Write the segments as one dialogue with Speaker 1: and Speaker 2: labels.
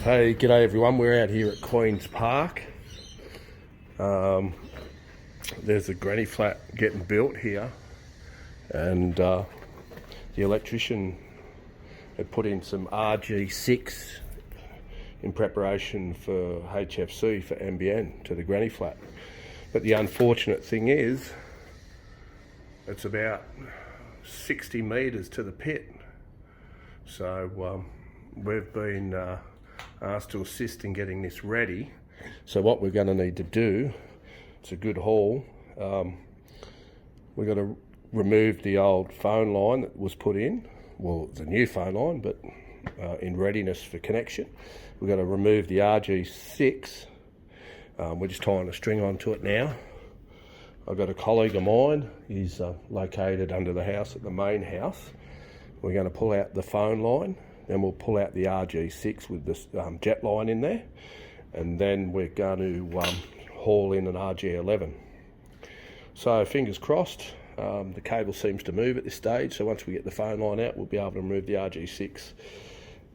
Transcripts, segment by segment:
Speaker 1: Hey, g'day everyone. We're out here at Queen's Park. There's a granny flat getting built here, and the electrician had put in some RG6 in preparation for HFC for NBN to the granny flat. But the unfortunate thing is, it's about 60 metres to the pit. So we've been asked to assist in getting this ready. So what we're going to need to do, it's a good haul, we're going to remove the old phone line that was put in. Well, it's a new phone line, but in readiness for connection. We're going to remove the RG6. We're just tying a string onto it now. I've got a colleague of mine, he's located under the house at the main house. We're going to pull out the phone line, then we'll pull out the RG6 with this jet line in there, and then we're going to haul in an RG11. So fingers crossed. The cable seems to move at this stage, so once we get the phone line out, we'll be able to remove the RG6.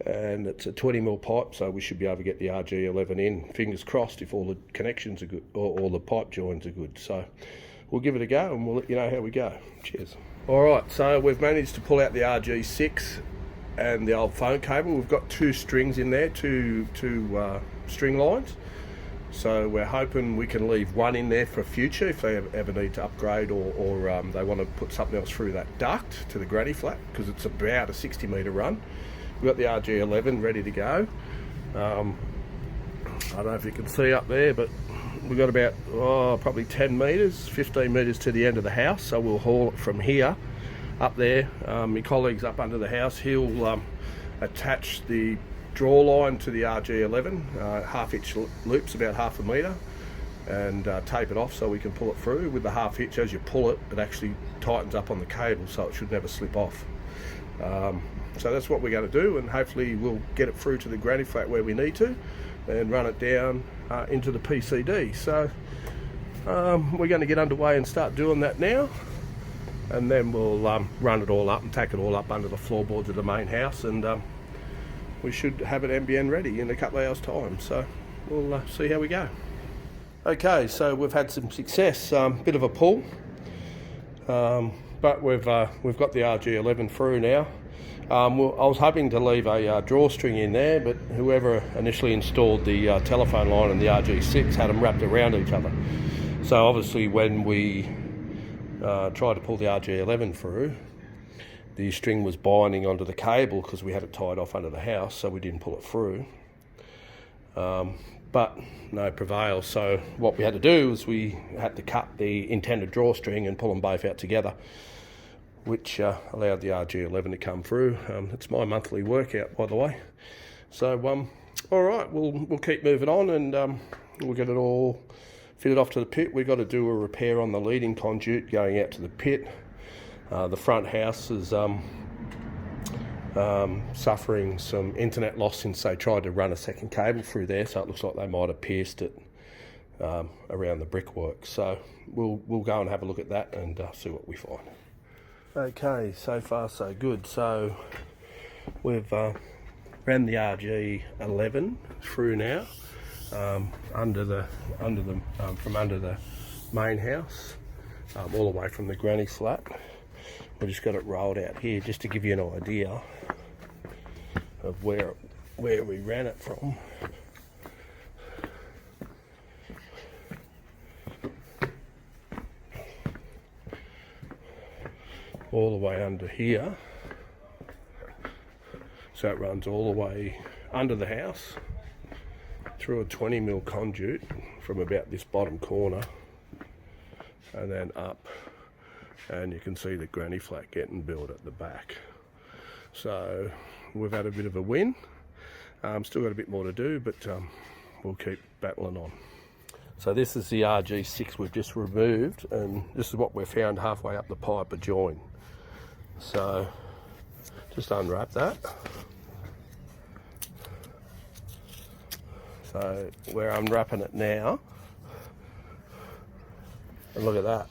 Speaker 1: And it's a 20mm pipe, so we should be able to get the RG11 in. Fingers crossed if all the connections are good, or all the pipe joins are good. So we'll give it a go and we'll let you know how we go. Cheers. Alright, so we've managed to pull out the RG6 and the old phone cable. We've got two strings in there, two string lines. So we're hoping we can leave one in there for future if they ever need to upgrade, or they want to put something else through that duct to the granny flat, because it's about a 60 metre run. We've got the RG11 ready to go. I don't know if you can see up there, but we've got about probably 10 metres, 15 metres to the end of the house. So we'll haul it from here up there. My colleague's up under the house. He'll attach the draw line to the RG11, half-hitch loops, about half a metre, and tape it off so we can pull it through. With the half-hitch, as you pull it, it actually tightens up on the cable, so it should never slip off. So that's what we're going to do, and hopefully we'll get it through to the granny flat where we need to, and run it down into the PCD. So we're going to get underway and start doing that now, and then we'll run it all up and tack it all up under the floorboards of the main house, and we should have it NBN ready in a couple of hours time. So we'll see how we go. Okay, so we've had some success, bit of a pull, but we've got the RG11 through now. I was hoping to leave a drawstring in there, but whoever initially installed the telephone line and the RG6 had them wrapped around each other. So obviously when we tried to pull the RG11 through, the string was binding onto the cable because we had it tied off under the house, so we didn't pull it through. But no prevail, so what we had to do was we had to cut the intended drawstring and pull them both out together, which allowed the RG11 to come through. It's my monthly workout, by the way. So all right, we'll keep moving on, and we'll get it all fitted off to the pit. We've got to do a repair on the leading conduit going out to the pit. The front house is suffering some internet loss since they tried to run a second cable through there, so it looks like they might have pierced it around the brickwork. So we'll go and have a look at that and see what we find. Okay, so far so good. So we've ran the RG11 through now, from under the main house, all the way from the granny flat. We've just got it rolled out here just to give you an idea of where we ran it from. All the way under here. So it runs all the way under the house through a 20mm conduit from about this bottom corner, and then up, and you can see the granny flat getting built at the back. So we've had a bit of a win. Still got a bit more to do, but we'll keep battling on. So this is the RG6 we've just removed, and this is what we found halfway up the pipe, a join. So just unwrap that. So we're unwrapping it now, and look at that.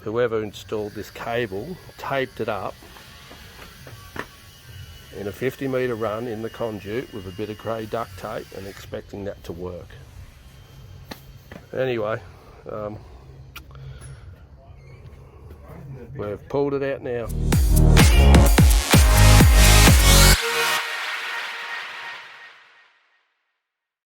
Speaker 1: Whoever installed this cable taped it up in a 50 metre run in the conduit with a bit of grey duct tape and expecting that to work. Anyway, we've pulled it out now.